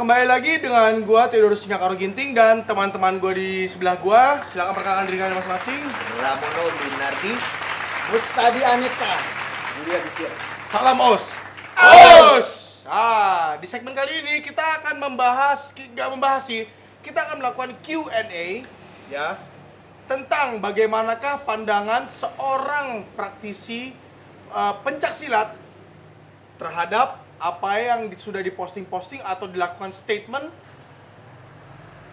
kembali lagi dengan gua Theodorus Sinyakaro Ginting dan teman-teman gua di sebelah gua. Silakan perkenalkan diri kalian masing-masing. Ramono Binardi, Mustadi Anita, Julia Bisir. Salam Os. Os. Di segmen kali ini kita akan kita akan melakukan Q&A ya tentang bagaimanakah pandangan seorang praktisi pencaksilat terhadap apa yang sudah diposting-posting atau dilakukan statement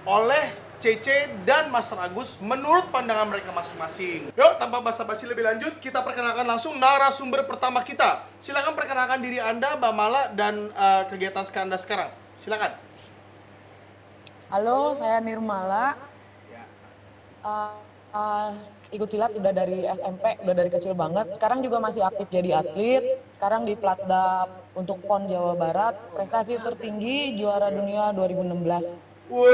oleh CC dan Master Agus menurut pandangan mereka masing-masing. Yuk, tanpa basa-basi lebih lanjut, kita perkenalkan langsung narasumber pertama kita. Silakan perkenalkan diri Anda, Mbak Mala, dan kegiatan Anda sekarang. Silakan. Halo, saya Nirmala. Ya. Ikut silat udah dari SMP, udah dari kecil banget. Sekarang juga masih aktif jadi atlet. Sekarang di Platda untuk PON Jawa Barat. Prestasi tertinggi juara dunia 2016. Wih,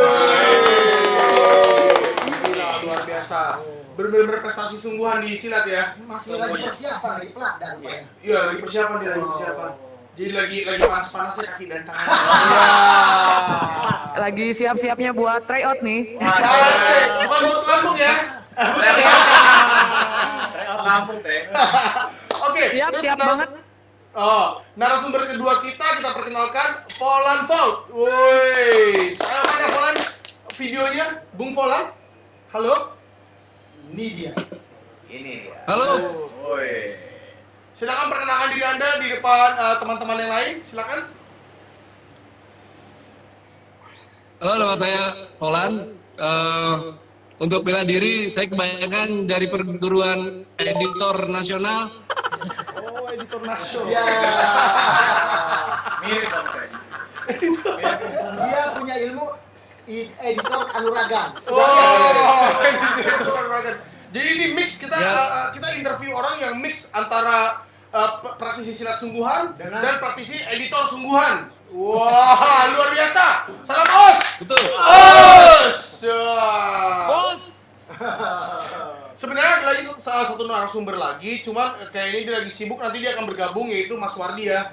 gila, luar biasa. Bener-bener prestasi sungguhan di silat ya. masih lagi persiapan lagi Platda rupanya. Iya, lagi persiapan dia, lagi persiapan. Jadi lagi panas-panasnya kaki dan tangan. Iya. Lagi siap-siapnya buat tryout nih. Asik, bukan buat lambung ya. Lampung teh. Oke, terus Siap banget. Narasumber kedua kita perkenalkan Volan Vault. Woi, saya mana Volan videonya, Bung Volan? Halo? Ini dia. Ini dia. Halo, Woi. Silakan perkenalkan diri Anda di depan teman-teman yang lain. Silakan. halo, nama saya Volan. Untuk bela diri, saya kebanyakan dari perguruan editor nasional. Oh, editor nasional. Ya, Mirip dong teh. dia punya ilmu editor anuragan. Oh, editor anuragan. Jadi ini mix kita Ya. kita interview orang yang mix antara praktisi silat sungguhan dan praktisi editor sungguhan. Wah, luar biasa. Salam Os. Betul. Os. Bos. Sebenarnya ada lagi salah satu narasumber lagi, cuman kayaknya dia lagi sibuk, nanti dia akan bergabung, yaitu Mas Wardi ya.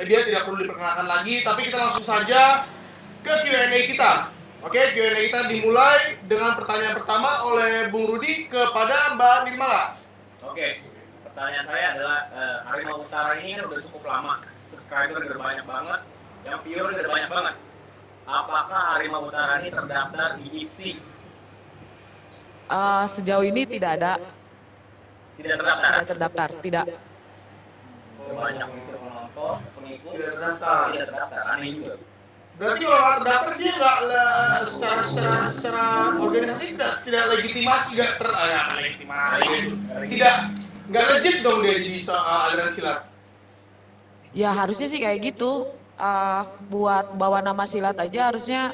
Dia tidak perlu diperkenalkan lagi, tapi kita langsung saja ke Q&A kita. Oke, Q&A kita dimulai dengan pertanyaan pertama oleh Bung Rudi kepada Mbak Nirmala. Oke, pertanyaan saya adalah Harimau Utara ini kan udah cukup lama, subscriber udah banyak banget, yang viewer udah banyak banget. Apakah Harimau Utara ini terdaftar di IPSI? Sejauh ini tidak ada, Tidak terdaftar. tidak terdaftar, tidak. Sebanyak itu penonton, pengikut, Tidak terdaftar. Tidak terdaftar. Aneh juga. Berarti kalau nggak terdaftar dia nggak secara organisasi tidak legitimasi, nggak legit dong dia jadi aliran silat. Ya harusnya sih kayak gitu. Buat bawa nama silat aja harusnya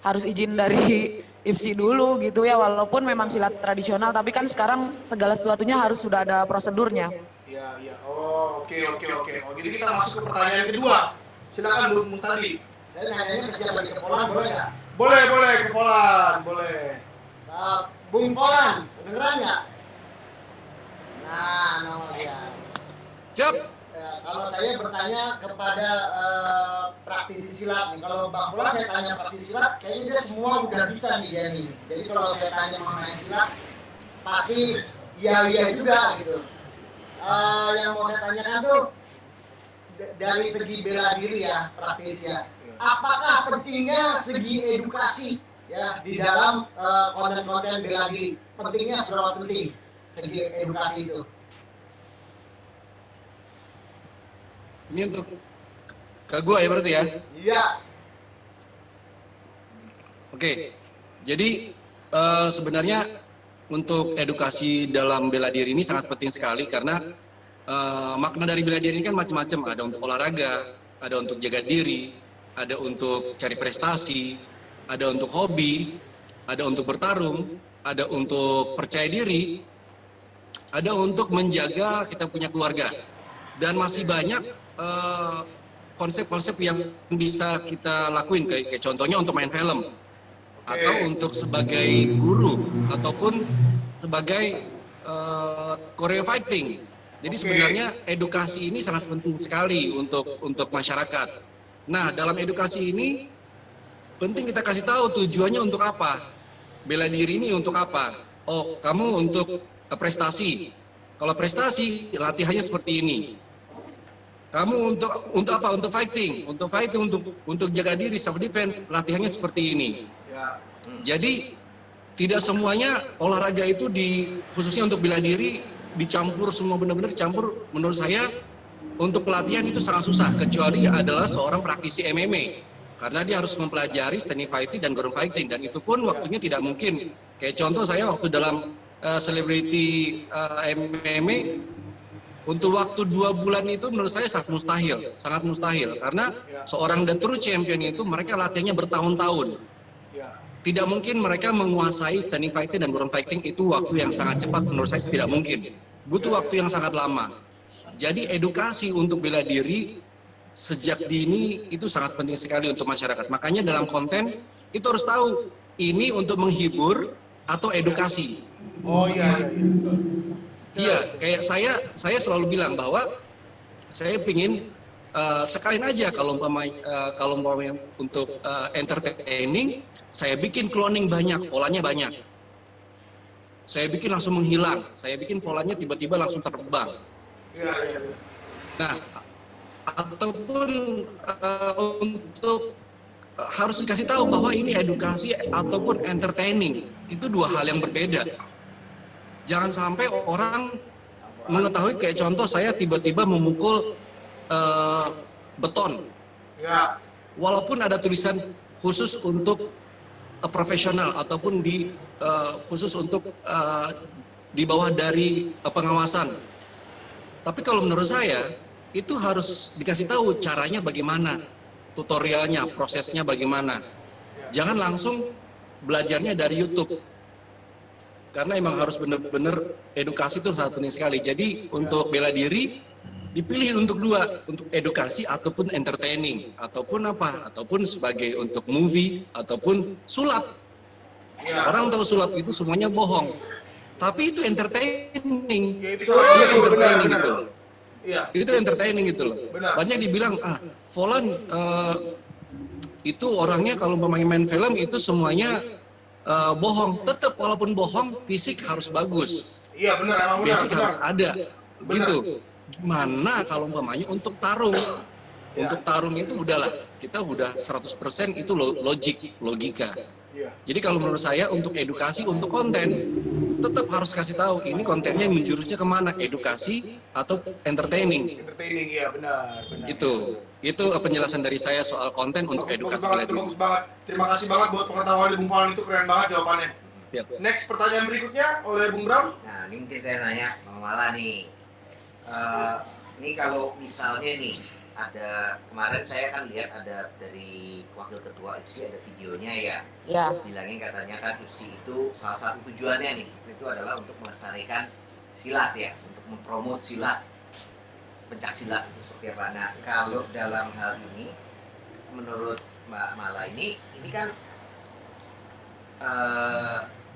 harus izin dari IPSI dulu gitu ya, walaupun memang silat tradisional, tapi kan sekarang segala sesuatunya harus sudah ada prosedurnya. Iya. Oh, oke. Oh, jadi kita masuk ke pertanyaan kedua. Silakan Bung Mustadi. Saya nanyanya persiapan lagi ke Polan, boleh nggak? Boleh ke Polan, boleh. Bung Polan, kedengeran nggak? Nah, dia. Siap. Ya, kalau saya bertanya kepada praktisi silat nih, kalau Bang Polan saya tanya praktisi silat, kayaknya dia semua udah bisa nih dia nih. Jadi kalau saya tanya mengenai silat, pasti iya juga gitu. Yang mau saya tanyakan tuh dari segi bela diri ya, praktis ya. Apakah pentingnya segi edukasi ya di dalam konten-konten bela diri? Pentingnya seberapa penting segi edukasi itu? Ini untuk ke gua ya berarti ya. Iya. Oke. Jadi sebenarnya untuk edukasi dalam bela diri ini sangat penting sekali karena makna dari bela diri ini kan macam-macam. Ada untuk olahraga, ada untuk jaga diri, ada untuk cari prestasi, ada untuk hobi, ada untuk bertarung, ada untuk percaya diri, ada untuk menjaga kita punya keluarga. Dan masih banyak konsep-konsep yang bisa kita lakuin, kayak contohnya untuk main film, atau untuk sebagai guru, ataupun sebagai choreo fighting. Jadi sebenarnya edukasi ini sangat penting sekali untuk masyarakat. Nah, dalam edukasi ini penting kita kasih tahu tujuannya untuk apa. Bela diri ini untuk apa? Oh, kamu untuk prestasi. Kalau prestasi, latihannya seperti ini. Kamu untuk apa? Untuk fighting. Untuk jaga diri, self defense, latihannya seperti ini. Jadi tidak semuanya olahraga itu khususnya untuk bela diri dicampur semua, benar-benar dicampur. Menurut saya untuk pelatihan itu sangat susah, kecuali adalah seorang praktisi MMA, karena dia harus mempelajari standing fighting dan ground fighting, dan itu pun waktunya tidak mungkin. Kayak contoh saya waktu dalam celebrity MMA untuk waktu 2 bulan itu menurut saya sangat mustahil, karena seorang the true champion itu mereka latihannya bertahun-tahun. Tidak mungkin mereka menguasai standing fighting dan ground fighting itu waktu yang sangat cepat, menurut saya tidak mungkin. Butuh waktu yang sangat lama. Jadi edukasi untuk bela diri sejak dini itu sangat penting sekali untuk masyarakat. Makanya dalam konten itu harus tahu ini untuk menghibur atau edukasi. Oh iya. Iya, kayak saya selalu bilang bahwa saya ingin sekalian aja kalau umpamanya untuk entertaining, saya bikin cloning banyak, polanya banyak. Saya bikin langsung menghilang, saya bikin polanya tiba-tiba langsung terbang. Iya. Nah, ataupun untuk harus dikasih tahu bahwa ini edukasi ataupun entertaining, itu 2 hal yang berbeda. Jangan sampai orang mengetahui, kayak contoh saya tiba-tiba memukul beton. Ya. Walaupun ada tulisan khusus untuk profesional ataupun khusus untuk di bawah dari pengawasan. Tapi kalau menurut saya itu harus dikasih tahu caranya bagaimana, tutorialnya, prosesnya bagaimana. Jangan langsung belajarnya dari YouTube. Karena emang harus benar-benar edukasi itu sangat penting sekali. Jadi untuk bela diri dipilih untuk 2, untuk edukasi ataupun entertaining, ataupun apa, ataupun sebagai untuk movie, ataupun sulap. Orang tahu sulap itu semuanya bohong, tapi itu entertaining. Ya, itu entertaining benar. gitu. Iya. Itu entertaining gitu loh. Benar. Banyak dibilang, Volan itu orangnya kalau main film itu semuanya bohong. Tetap walaupun bohong, fisik harus bagus. Iya benar, emang benar. Fisik harus ada. Benar. Gitu. Gimana kalau umpamanya untuk tarung? Untuk tarung itu udahlah, kita udah 100% itu logika. Iya. Jadi kalau menurut saya untuk edukasi, untuk konten, tetap harus kasih tahu ini kontennya menjurusnya kemana, edukasi atau entertaining. Entertaining, iya benar. Itu penjelasan dari saya soal konten untuk edukasi. Bagus banget. Terima kasih banget buat pengetahuan di Bung Falan, itu keren banget jawabannya. Siap. Next pertanyaan berikutnya oleh Bung Bram. Nah, ini mungkin saya nanya Bang Mala nih. Ini kalau misalnya nih ada kemarin saya kan lihat ada dari wakil ketua IPSI ada videonya ya. Ya. Bilangin katanya kan IPSI itu salah satu tujuannya nih itu adalah untuk melestarikan silat ya, untuk mempromot silat, pencak silat itu seperti apa. Nah, kalau dalam hal ini menurut Mbak Mala ini kan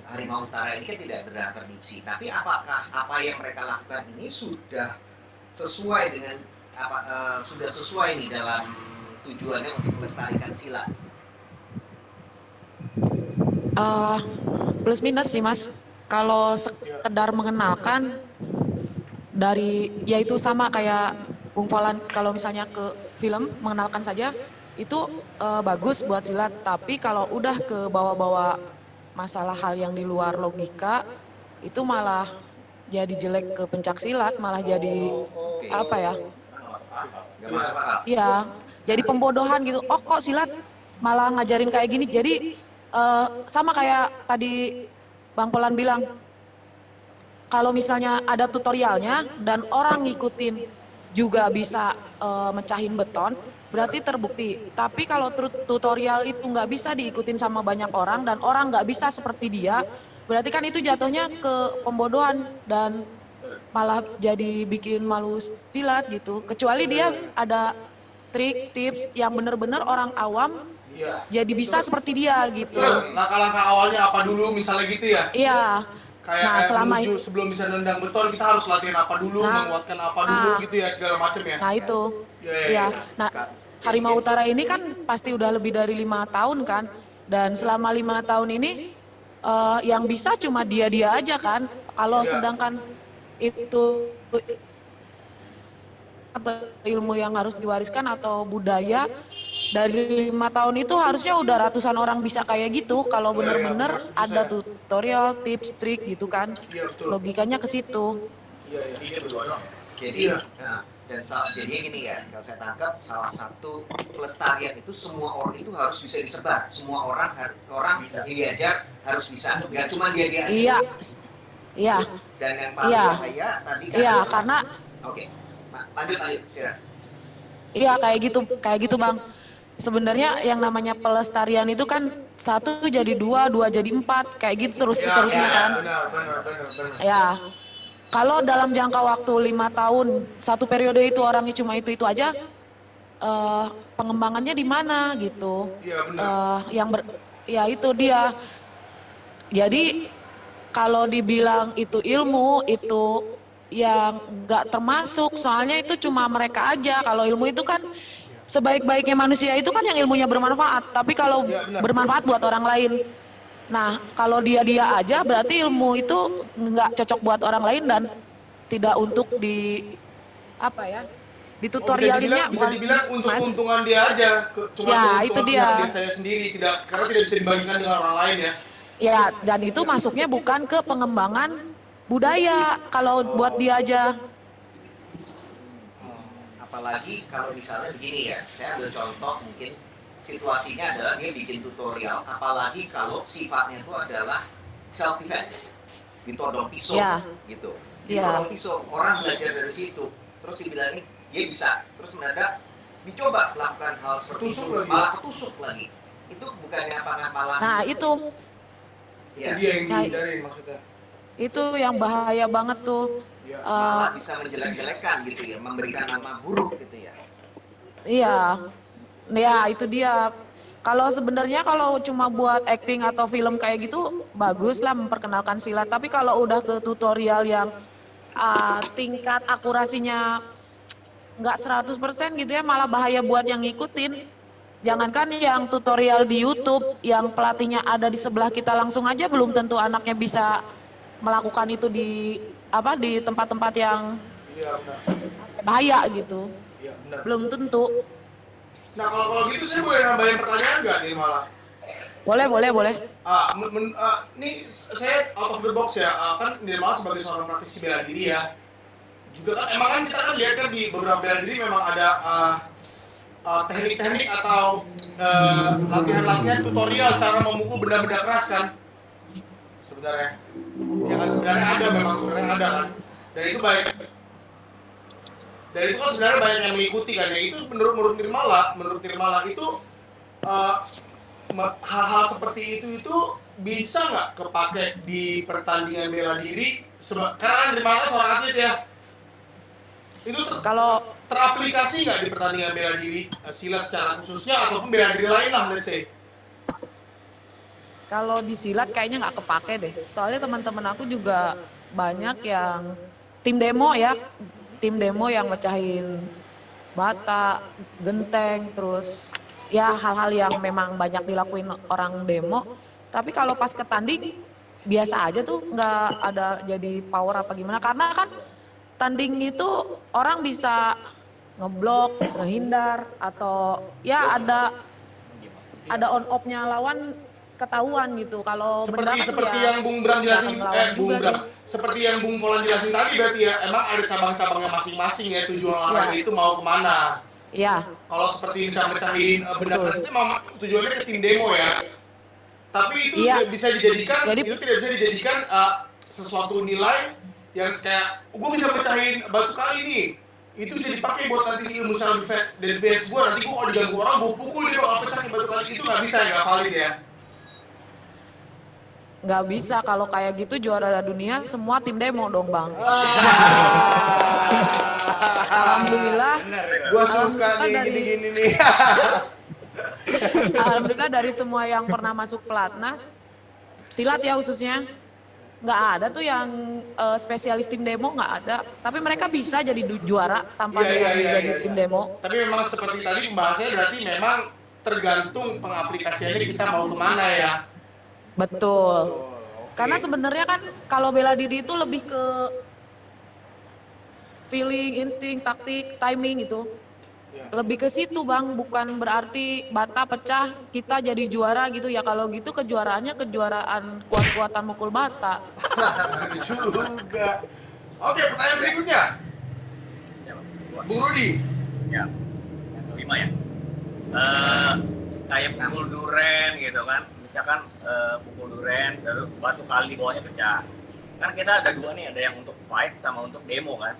Harimau Utara ini kan tidak terdaftar di IPSI, tapi apakah apa yang mereka lakukan ini sudah sesuai dengan sudah sesuai nih dalam tujuannya untuk melestarikan silat? Plus minus sih Mas. Kalau sekedar mengenalkan yaitu sama kayak Bung Falan, kalau misalnya ke film mengenalkan saja itu bagus buat silat. Tapi kalau udah ke bawah-bawah masalah hal yang di luar logika itu malah jadi jelek ke pencak silat, malah jadi apa ya? Nggak masuk akal. Iya, jadi pembodohan gitu. Oh kok silat malah ngajarin kayak gini. Jadi sama kayak tadi Bang Polan bilang, kalau misalnya ada tutorialnya dan orang ngikutin juga bisa mecahin beton, berarti terbukti. Tapi kalau tutorial itu nggak bisa diikutin sama banyak orang dan orang nggak bisa seperti dia, berarti kan itu jatuhnya ke pembodohan dan malah jadi bikin malu silat gitu. Kecuali dia ada trik, tips yang benar-benar orang awam jadi bisa seperti dia gitu. Langkah-langkah awalnya apa dulu misalnya gitu ya? Iya. Kayak menuju sebelum bisa nendang beton kita harus latihan apa dulu, menguatkan apa dulu gitu ya segala macam ya. Nah itu. Iya. Nah Harimau Utara ini kan pasti udah lebih dari 5 tahun kan, dan selama 5 tahun ini yang bisa cuma dia aja kan. Kalau sedangkan itu atau ilmu yang harus diwariskan atau budaya dari 5 tahun itu harusnya udah ratusan orang bisa kayak gitu kalau bener-bener ada tutorial, tips, trik gitu kan. Iya, betul. Logikanya ke situ. Iya, iya. Ini dia berdua doang. Jadi, Iya. dan jadinya gini ya, kalau saya tangkap salah satu pelestarian itu semua orang itu harus bisa disebar, semua orang Bisa. yang diajar harus bisa, nggak cuma dia aja. Iya, iya, Dan yang paling Iya. bahaya tadi kan iya, adalah- karena oke, lanjut silakan. iya kayak gitu Bang. Sebenarnya yang namanya pelestarian itu kan 1 jadi 2, 2 jadi 4, kayak gitu terus Ya, seterusnya ya, kan. benar. Ya, kalau dalam jangka waktu 5 tahun, 1 periode itu orangnya cuma itu aja, pengembangannya di mana gitu. Iya, benar. Ya itu dia. Jadi kalau dibilang itu ilmu, itu yang nggak termasuk, soalnya itu cuma mereka aja. Kalau ilmu itu kan sebaik-baiknya manusia itu kan yang ilmunya bermanfaat, tapi kalau Ya, benar. bermanfaat buat orang lain. Nah, kalau dia aja berarti ilmu itu nggak cocok buat orang lain dan tidak untuk ditutorialinnya. Bisa dibilang untuk keuntungan dia aja, cuma Ya, keuntungan itu pihak dia. saya sendiri, karena tidak bisa dibagikan dengan orang lain ya. Ya, dan itu masuknya bukan ke pengembangan budaya kalau buat dia aja. Apalagi kalau misalnya begini ya, saya ambil contoh mungkin situasinya adalah dia bikin tutorial, apalagi kalau sifatnya itu adalah self defense, ditodong pisau Ya. gitu, Ya. ditodong pisau, orang belajar dari situ, terus dibilangin dia bisa, terus mendadak dicoba melakukan hal seperti Ketusuk itu, lagi. malah ketusuk lagi, itu bukannya apakah malah? Nah, itu Ya, Dia yang Nah, dihindari maksudnya. yang bahaya banget tuh. Ya. malah bisa menjelek-jelekan gitu ya, memberikan nama buruk gitu ya. Iya, ya itu dia. Kalau sebenarnya kalau cuma buat acting atau film kayak gitu bagus lah memperkenalkan silat. Tapi kalau udah ke tutorial yang tingkat akurasinya nggak 100% gitu ya, malah bahaya buat yang ngikutin. Jangankan yang tutorial di YouTube, yang pelatihnya ada di sebelah kita langsung aja belum tentu anaknya bisa melakukan itu di tempat-tempat yang Iya, benar. bahaya gitu. Iya, benar. Belum tentu. Nah, kalau gitu saya boleh nambahin pertanyaan nggak nih malah? Boleh. Ini saya out of the box ya, kan Nirmala sebagai seorang praktisi bela diri ya. Juga kan, emang kan kita kan lihat kan di beberapa bela diri memang ada teknik-teknik atau latihan-latihan tutorial cara memukul benda-benda keras kan. Sebenarnya. Ya kan sebenarnya ada kan. Dan itu baik. Dan itu kan sebenarnya banyak yang mengikuti kan. Ya itu menurut Nirmala itu hal-hal seperti itu bisa nggak kepake di pertandingan bela diri? Karena Nirmala kan seorang atlet ya. Itu Kalau teraplikasi nggak di pertandingan bela diri silat secara khususnya ataupun bela diri lain lah, let's say. Kalau di silat kayaknya nggak kepake deh. Soalnya teman-teman aku juga banyak yang tim demo yang mecahin bata, genteng, terus ya hal-hal yang memang banyak dilakuin orang demo. Tapi kalau pas ketanding biasa aja tuh, nggak ada jadi power apa gimana. Karena kan tanding itu orang bisa ngeblok, ngehindar, atau ya ada on off-nya lawan ketahuan gitu. Kalau benda kan Seperti ya yang Bung Bram jelasin, nggak ngelawan juga sih. seperti yang Bung Polan jelasin tadi berarti ya, emang ada cabang-cabangnya masing-masing ya, tujuan olahraga itu mau kemana. Ya, Kalau seperti mecahin benda keras itu memang tujuannya ke tim demo ya. Tapi itu Iya. tidak bisa dijadikan, Jadi- itu tidak bisa dijadikan sesuatu nilai yang kayak gue bisa mecahin batu kali nih. Itu bisa dipakai buat nanti ilmu self defense gue, nanti gue kalau diganggu orang gue pukul dia bakal pecahin batu kali, itu nggak bisa, nggak valid ya. nggak bisa. Kalau kayak gitu juara dunia semua tim demo dong Bang. Alhamdulillah. Gue suka nih Alhamdulillah gini-gini nih. Alhamdulillah dari semua yang pernah masuk pelatnas silat ya khususnya, nggak ada tuh yang spesialis tim demo, nggak ada. Tapi mereka bisa jadi juara tanpa jadi tim demo. Tapi memang seperti tadi pembahasannya berarti memang tergantung pengaplikasiannya kita mau kemana ya. Betul. Oke. Karena sebenarnya kan kalau bela diri itu lebih ke feeling, insting, taktik, timing gitu. Ya. Lebih ke situ Bang, bukan berarti bata pecah kita jadi juara gitu ya. Kalau gitu kejuaraannya kejuaraan kuat-kuatan mukul bata. Ada juga. Oke, pertanyaan berikutnya. Ya, Bung Rudi. ya. Yang kelima ya. Kayak pukul duren gitu kan. Misalkan pukul duren, lalu batu kali di bawahnya pecah. Kan kita ada dua nih, ada yang untuk fight sama untuk demo kan.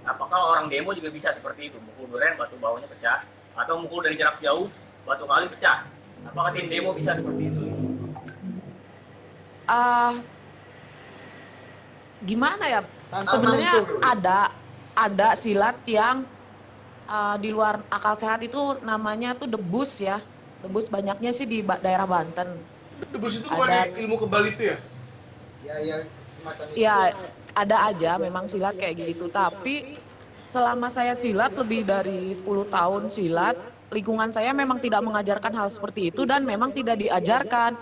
Apakah orang demo juga bisa seperti itu? Mukul duren, batu bawahnya pecah. Atau mukul dari jarak jauh, batu kali pecah. Apakah tim demo bisa seperti itu? Gimana ya? Tantangan Sebenarnya itu. ada silat yang di luar akal sehat itu namanya tuh debus ya. Debus banyaknya sih di daerah Banten. Debus itu Ada. bukan ilmu kebal itu ya? Ya semacam itu. Ya ada aja memang silat kayak gitu. Tapi selama saya silat lebih dari 10 tahun silat, lingkungan saya memang tidak mengajarkan hal seperti itu dan memang tidak diajarkan.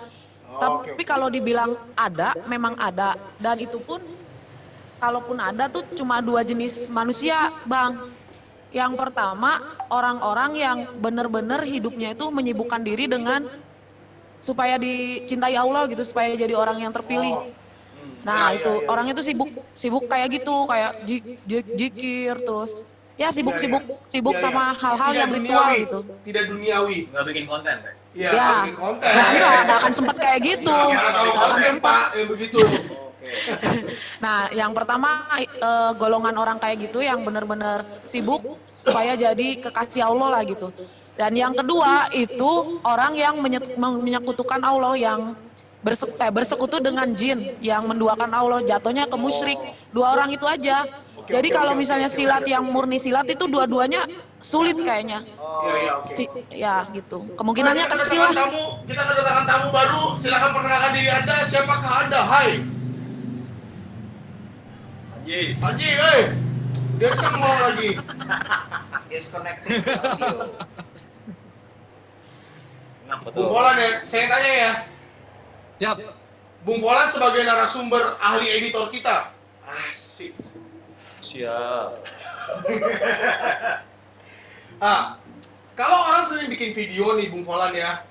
Tapi kalau dibilang ada, memang ada. Dan itu pun kalaupun ada tuh cuma dua jenis manusia, Bang. Yang pertama, orang-orang yang benar-benar hidupnya itu menyibukkan diri dengan supaya dicintai Allah gitu, supaya jadi orang yang terpilih. Nah, itu orangnya tuh sibuk kayak gitu, kayak jikir terus. Ya sibuk sama hal-hal Tidak yang ritual duniawi. gitu. Tidak duniawi. Nggak bikin konten kan? Iya, Ya. bikin konten. Nggak akan sempat kayak gitu. Nggak tahu Nggak akan konten sempat. Pak, yang begitu. Oke. Nah, yang pertama golongan orang kayak gitu yang benar-benar sibuk supaya jadi kekasih Allah lah gitu. Dan yang kedua itu orang yang menyekutukan Allah, yang bersekutu dengan jin, yang menduakan Allah, jatuhnya ke musyrik. Dua orang itu aja. Jadi kalau misalnya silat yang murni silat itu dua-duanya sulit kayaknya. Iya, oke. Ya gitu. Kemungkinannya Kita kecil kedatangan lah. kita kedatangan tamu baru. Silakan perkenalkan diri Anda. Siapakah Anda? Hai. Panji. Panji, dia mau lagi. Disconnected audio. Nah, Bung betul. Volan ya, saya tanya ya. Siap. Bung Volan sebagai narasumber ahli editor kita. Asik. Siap. Ah, kalau orang sering bikin video nih Bung Volan ya,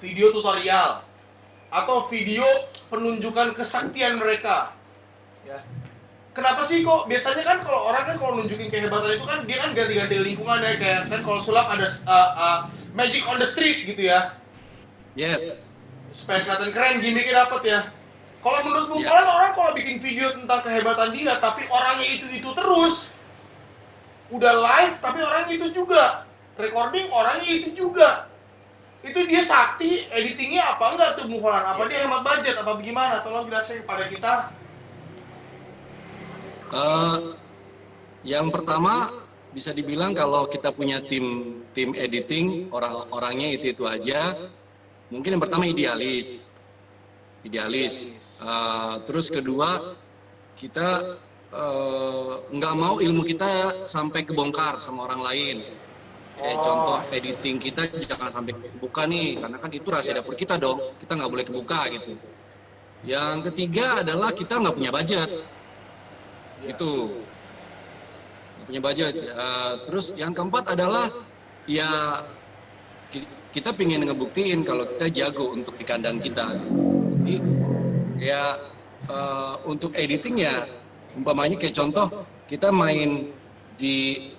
video tutorial atau video penunjukan kesaktian mereka, ya. Kenapa sih kok biasanya kan kalau orang kan kalau nunjukin kehebatan itu kan dia kan ganti-ganti lingkungan ya, kayak kan kalau sulap ada magic on the street gitu ya, Yes. supaya kelihatan keren, gimmicknya dapet ya. Kalau menurut Bung Ya. Volan orang kalau bikin video tentang kehebatan dia tapi orangnya itu terus, udah live tapi orangnya itu juga, recording orangnya itu juga, itu dia sakti editingnya apa enggak tuh Bung Volan? Apa dia hemat budget apa bagaimana? Tolong jelasin kepada kita. Yang pertama bisa dibilang kalau kita punya tim editing, orang-orangnya itu aja. Mungkin yang pertama idealis. Terus kedua kita nggak mau ilmu kita sampai kebongkar sama orang lain. Kayak contoh editing kita jangan sampai kebuka nih, karena kan itu rahasia dapur kita dong. Kita nggak boleh kebuka gitu. Yang ketiga adalah kita nggak punya budget. Itu nggak punya budget. Terus yang keempat adalah ya kita pingin ngebuktiin kalau kita jago untuk di kandang kita. Jadi ya untuk editing ya umpamanya kayak contoh kita main di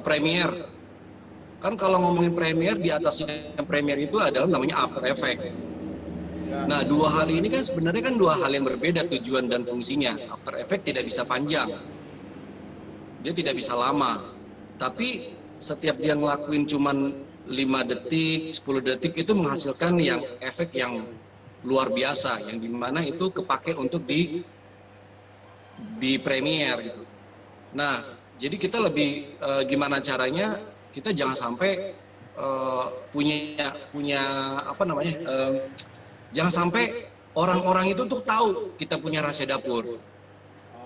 Premiere. Kan kalau ngomongin Premiere, di atasnya Premiere itu adalah namanya After Effects. Nah, dua hal ini kan sebenarnya kan dua hal yang berbeda tujuan dan fungsinya. After Effects tidak bisa panjang, dia tidak bisa lama. Tapi setiap dia ngelakuin cuman 5 detik, 10 detik itu menghasilkan yang efek yang luar biasa, yang dimana itu kepake untuk di Premiere gitu. Nah, jadi kita lebih gimana caranya kita jangan sampai punya apa namanya, jangan sampai orang-orang itu tuh tahu kita punya rahasia dapur.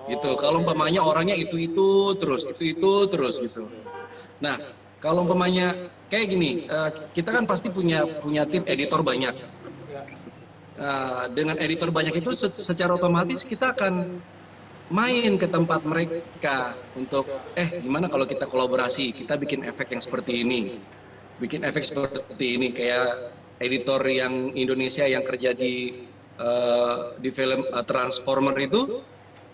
Gitu. Oh, Kalau umpamanya orangnya itu terus gitu. Nah, kalau umpamanya kayak gini, kita kan pasti punya tim editor banyak. ya. Dengan editor banyak itu secara otomatis kita akan main ke tempat mereka untuk gimana kalau kita kolaborasi, kita bikin efek yang seperti ini. Bikin efek seperti ini kayak editor yang Indonesia yang kerja di film Transformer itu,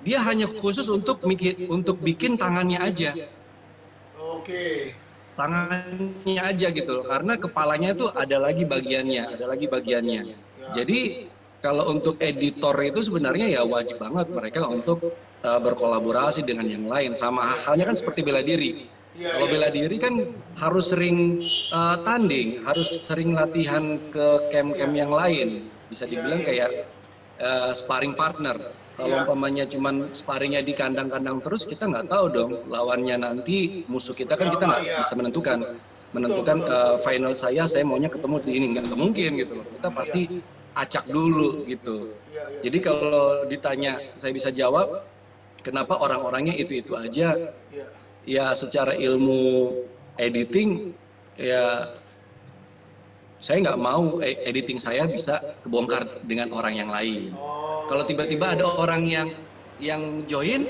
dia hanya khusus untuk bikin tangannya aja. Oke. Tangannya aja gitu, karena kepalanya itu ada lagi bagiannya. Jadi kalau untuk editor itu sebenarnya ya wajib banget mereka untuk berkolaborasi dengan yang lain. Sama halnya kan seperti bela diri. Kalau bela diri kan harus sering tanding, harus sering latihan ke camp-camp yang lain. Bisa dibilang kayak sparring partner. Kalau umpamanya cuman sparringnya di kandang-kandang terus, kita nggak tahu dong lawannya nanti, musuh kita kan kita nggak bisa menentukan final saya maunya ketemu di ini, nggak mungkin gitu loh. Kita pasti acak dulu gitu. Jadi kalau ditanya saya bisa jawab kenapa orang-orangnya itu aja, ya secara ilmu editing ya saya nggak mau editing saya bisa kebongkar dengan orang yang lain. Kalau tiba-tiba ada orang yang join,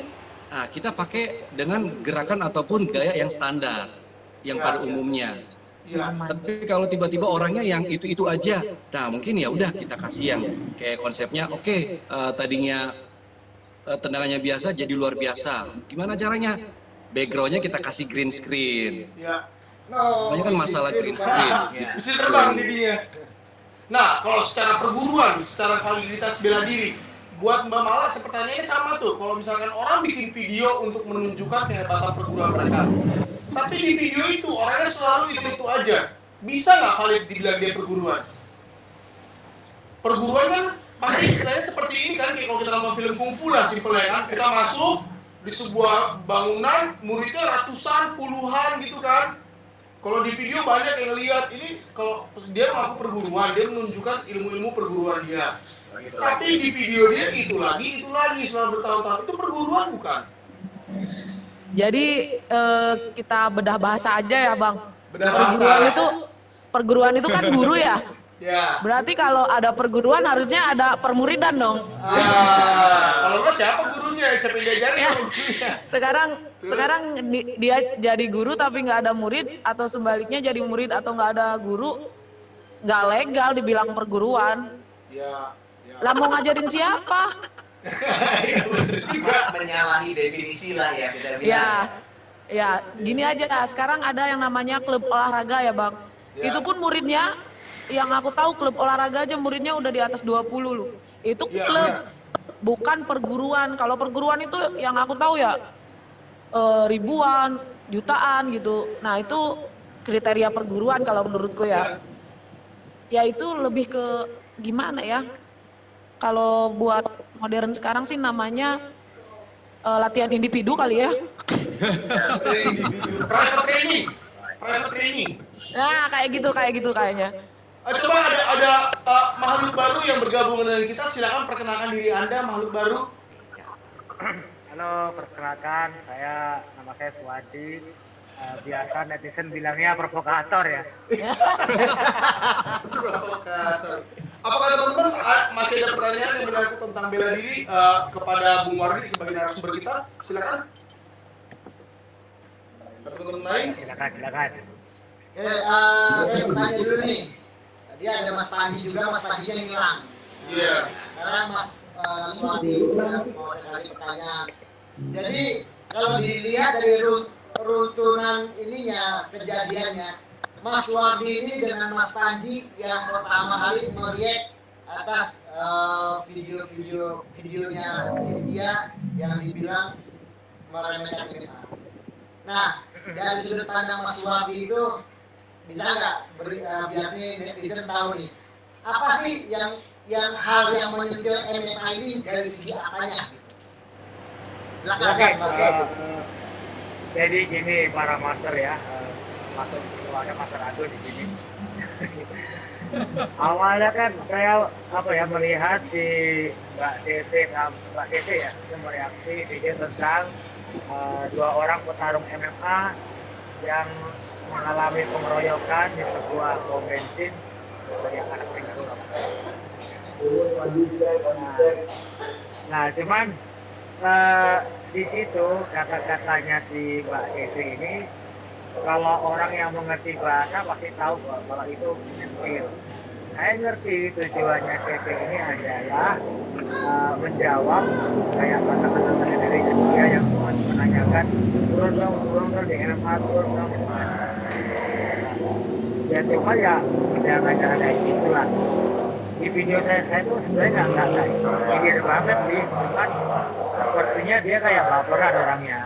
kita pakai dengan gerakan ataupun gaya yang standar, yang pada umumnya. Tapi kalau tiba-tiba orangnya yang itu aja, nah mungkin ya udah kita kasih yang kayak konsepnya, tadinya tendangannya biasa jadi luar biasa. Gimana caranya? Backgroundnya kita kasih green screen. Sebenarnya kan masalah green screen. Bisa terbang jadinya. Nah, kalau secara perguruan, secara validitas bela diri, buat Mbak Mala pertanyaannya sama tuh. Kalau misalkan orang bikin video untuk menunjukkan kehebatan perguruan mereka, tapi di video itu orangnya selalu itu aja, bisa nggak valid dibilang dia perguruan? Perguruan kan pasti istilahnya seperti ini kan, kayak kalau kita nonton film kungfu lah simpelnya kan, kita masuk di sebuah bangunan, muridnya ratusan, puluhan gitu kan. Kalau di video banyak yang lihat ini, kalau dia mengaku perguruan, dia menunjukkan ilmu-ilmu perguruan dia. Tapi di video dia itu lagi selama bertahun-tahun, itu perguruan bukan? Jadi kita bedah bahasa aja ya Bang. Bedah bahasa. Perguruan itu kan guru ya. Ya. Berarti kalau ada perguruan harusnya ada permuridan dong. Kalau nggak siapa gurunya? Siapa yang diajarin Ya. gurunya? Sekarang dia jadi guru tapi nggak ada murid, atau sebaliknya jadi murid atau nggak ada guru, nggak legal dibilang perguruan. Ya. Lah mau ngajarin siapa? Iya bener juga. Menyalahi definisi lah ya kita bilang. Ya gini aja. Sekarang ada yang namanya klub olahraga ya Bang. Ya. Itu pun muridnya, yang aku tahu klub olahraga aja muridnya udah di atas 20 loh. Itu klub, bukan perguruan. Kalau perguruan itu yang aku tahu ya ribuan, jutaan gitu. Nah itu kriteria perguruan kalau menurutku ya. Ya itu lebih ke gimana ya? Kalau buat modern sekarang sih namanya latihan individu kali ya. Private training. Nah kayak gitu kayaknya. Coba ada makhluk baru yang bergabung dengan kita, silakan perkenalkan diri Anda, makhluk baru. Halo, perkenalkan, nama saya Suwadi. Biasa netizen bilangnya provokator ya. Provokator. Apakah teman-teman masih ada pertanyaan yang menyangkut tentang bela diri kepada Bung Wardi sebagai narasumber kita? Silakan. Teman-teman lain? Silakan. Saya bertanya dulu nih. Tadi ada Mas Panji juga, Mas Panji yang hilang. Iya. Sekarang Mas Suwadi mau saya kasih pertanyaan. Jadi kalau dilihat dari runtunan ininya, kejadiannya, Mas Suwadi ini dengan Mas Panji yang pertama kali meriak atas videonya Cynthia yang dibilang meremehkan MMA. Nah, dari sudut pandang Mas Suwadi itu bisa nggak biar nih netizen tahu nih apa sih yang hal yang menyentil MMA ini dari segi apanya? Silakan Mas. Jadi gini para master ya, masuk keluarga Mas Rado di sini. Awalnya kan saya melihat si Mbak Cece ya, itu mereaksi video tentang dua orang petarung MMA yang mengalami pengeroyokan di sebuah pom bensin dari anak pintu. Nah, cuman di situ kata-katanya si Mbak Cece ini, kalau orang yang mengerti bahasa pasti tahu bahwa itu menyentil. Saya ngerti tujuannya CC ini adalah menjawab kayak kata-kata dari dia yang menanyakan turun dong di MMA, turun dong. Ya cuma ya jangan kayak gitulah. Di video saya tuh sebenarnya nggak pikir banget sih, cuman sepertinya dia kayak baperan orangnya.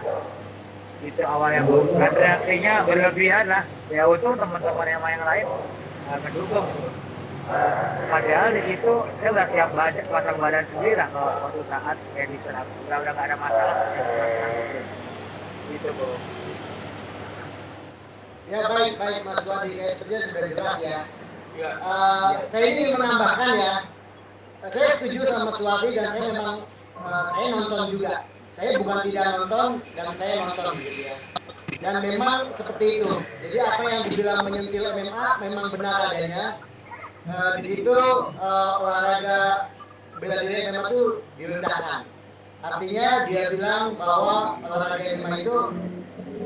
Itu awalnya dan reaksinya berlebihan lah. Ya untung teman-teman yang lain mendukung. Padahal di situ saya udah siap pasang badan sendiri lah kalau waktu saat kayak diserang. Udah nggak ada masalah. Gitu bro. Ya baik Mas Wadi, kayak sebenarnya sudah jelas ya. Ya. Saya ingin menambahkan ya. Saya setuju sama Mas Wadi dan saya memang saya nonton juga. Saya bukan tidak nonton dan saya nonton gitu ya. Dan memang seperti itu. Jadi apa yang dibilang menyentil MMA memang benar adanya. Di situ olahraga bela diri MMA itu direndahkan. Artinya dia bilang bahwa olahraga MMA itu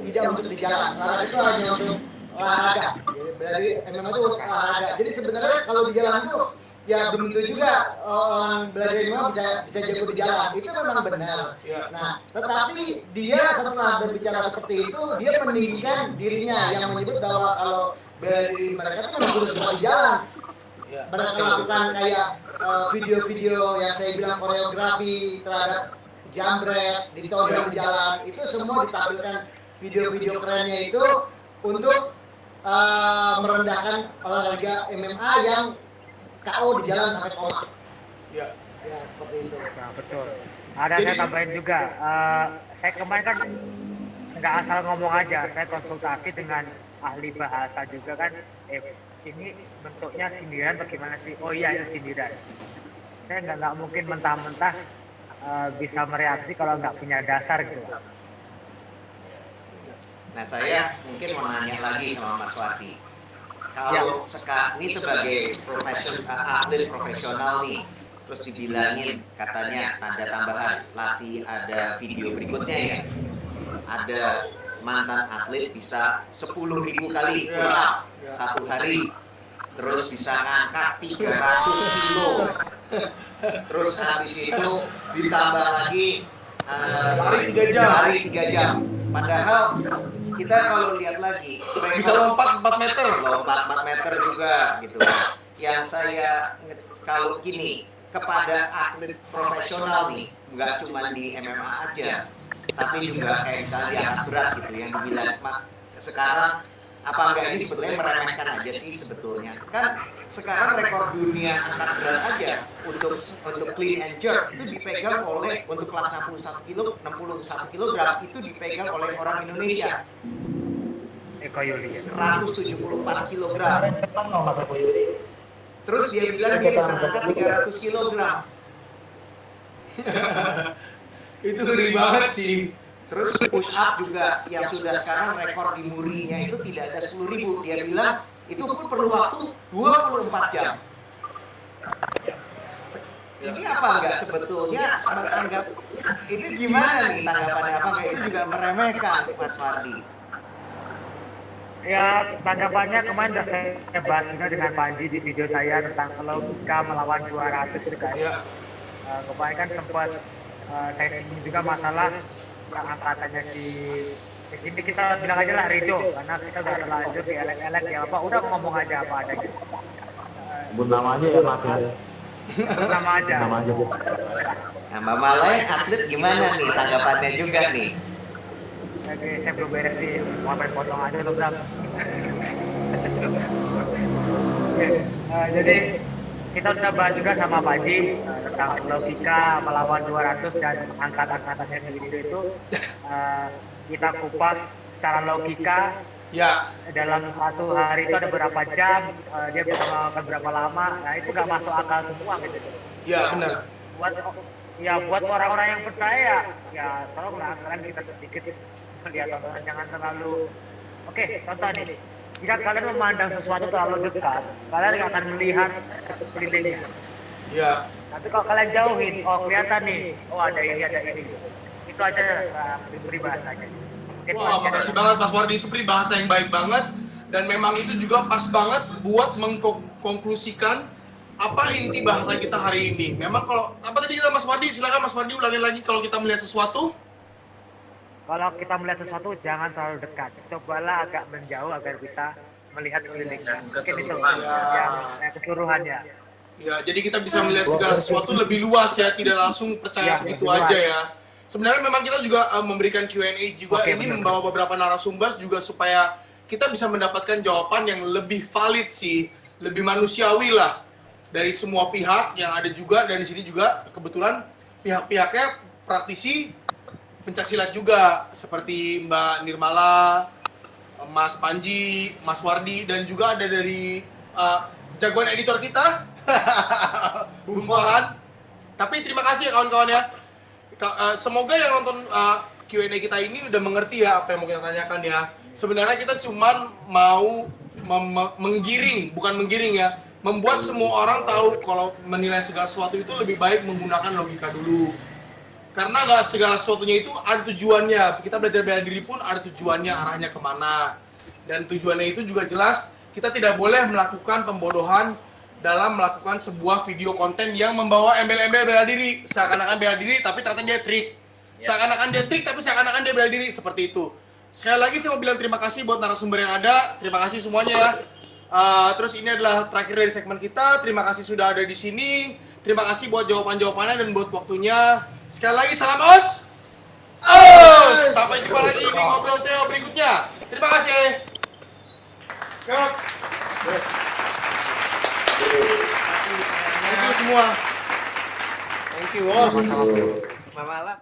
tidak untuk di jalan. Olahraga itu hanya untuk olahraga. Jadi bela diri MMA itu olahraga. Jadi sebenarnya kalau di jalan itu ya belum tentu juga orang bela diri MMA bisa jago di jalan. Itu memang benar. Nah, tetapi dia setelah berbicara seperti itu, dia meninggikan dirinya yang menyebut bahwa kalau bela diri mereka itu memang harus di jalan. Mereka lakukan kayak video-video yang saya bilang koreografi terhadap jambret, ditodong di jalan, itu semua ditampilkan video-video kerennya itu untuk merendahkan olahraga MMA yang KO di jalan sampai koma. Ya seperti itu. Nah, betul. Ada saya tambahin juga. Saya kemarin kan nggak asal ngomong aja. Saya konsultasi dengan ahli bahasa juga kan. Ini bentuknya sindiran bagaimana sih? Oh iya itu sindiran. Saya nggak mungkin mentah-mentah bisa mereaksi kalau nggak punya dasar gitu. Nah saya mungkin mau nanya lagi sama Mas Wati. Kalau ini sebagai atlet profesional nih, terus dibilangin katanya tanda tambahan latih ada video berikutnya ya. Ada mantan atlet bisa 10.000 kali push up satu hari, terus bisa ngangkat 300 kilo, terus habis itu ditambah lagi lari 3 jam. Padahal kita kalau lihat lagi Bisa lompat 4 meter. lompat 4 meter juga gitu. Yang saya kalau gini kepada atlet profesional nih, nggak cuma di MMA aja, tapi juga kayak misalnya di angkat berat gitu yang dibilang sekarang apa enggak ini sebetulnya meremehkan aja sih sebetulnya. Kan sekarang rekor dunia angkat berat aja untuk clean and jerk itu dipegang oleh untuk kelas 61 kg itu dipegang oleh orang Indonesia. Eko Yuli. 174 kg. Terus dia bilang dia bisa angkat 300 kg. Itu ngeri banget sih. Terus push up juga yang sudah sekarang rekor di Murinya itu tidak ada 10.000. Dia bilang itu pun perlu waktu 24 jam. Ini apa enggak sebetulnya menganggap ini gimana nih tanggapannya, apa enggak itu juga meremehkan Mas Fardi? Ya tanggapannya kemarin sudah saya bahas juga dengan Panji di video saya tentang logika melawan 200 itu kan. Kemarin kan sempat saya singgung juga masalah yang angkatannya si ini kita bilang aja lah Rido, karena kita udah terlanjur di elek-elek ya apa udah ngomong aja apa adanya. Sebut nama aja ya Mas ya. Nama aja. Nah Mbak Malay atlet gimana nih tanggapannya juga nih? Jadi saya belum beres nih, mau main potong aja loh Bram. Jadi kita udah bahas juga sama Pak Haji tentang logika melawan 200 dan angkat-angkatannya sendiri itu kita kupas secara logika Ya, dalam satu hari itu ada berapa jam, dia bisa melakukan berapa lama. Nah itu nggak masuk akal semua gitu. ya benar. Buat orang-orang yang percaya, ya tolonglah kalian kita sedikit melihat tontonan, jangan terlalu. Oke, contoh nih, jika kalian memandang sesuatu terlalu dekat, kalian nggak akan melihat sekelilingnya. Ya, Tapi kalau kalian jauhin, oh kelihatan nih, oh ada ini, ada ini. Itu aja peribahasanya. Mungkin wah makasih banget Mas Wardi, itu peribahasa yang baik banget dan memang itu juga pas banget buat mengkonklusikan apa inti bahasa kita hari ini. Memang kalau apa tadi kita Mas Wardi, silakan Mas Wardi ulangin lagi kalau kita melihat sesuatu. Kalau kita melihat sesuatu jangan terlalu dekat. Cobalah agak menjauh agar bisa melihat sekelilingnya. Mungkin itu yang keseluruhannya. Ya, jadi kita bisa melihat segala sesuatu lebih luas ya, tidak langsung percaya begitu aja ya. Sebenarnya memang kita juga memberikan Q&A juga, ini membawa beberapa narasumber juga supaya kita bisa mendapatkan jawaban yang lebih valid sih, lebih manusiawi lah dari semua pihak yang ada juga, dan di sini juga kebetulan pihak-pihaknya praktisi pencaksilat juga seperti Mbak Nirmala, Mas Panji, Mas Wardi, dan juga ada dari jagoan editor kita, Bung Farhan. Tapi terima kasih ya kawan-kawan ya. Semoga yang nonton Q&A kita ini udah mengerti ya apa yang mau kita tanyakan ya. Sebenarnya kita cuman mau menggiring ya, membuat semua orang tahu kalau menilai segala sesuatu itu lebih baik menggunakan logika dulu. Karena nggak segala sesuatunya itu ada tujuannya. Kita belajar bela diri pun ada tujuannya, arahnya kemana. Dan tujuannya itu juga jelas, kita tidak boleh melakukan pembodohan dalam melakukan sebuah video konten yang membawa embel-embel bela diri, seakan-akan bela diri tapi ternyata dia trik, seakan-akan dia trik tapi seakan-akan dia bela diri, seperti itu. Sekali lagi saya mau bilang terima kasih buat narasumber yang ada, terima kasih semuanya ya. Terus ini adalah terakhir dari segmen kita, terima kasih sudah ada di sini, terima kasih buat jawaban-jawabannya dan buat waktunya. Sekali lagi salam OS, sampai jumpa lagi di Ngobrol Theo berikutnya. Terima kasih. Thank you semua. Thank you, Os. Mama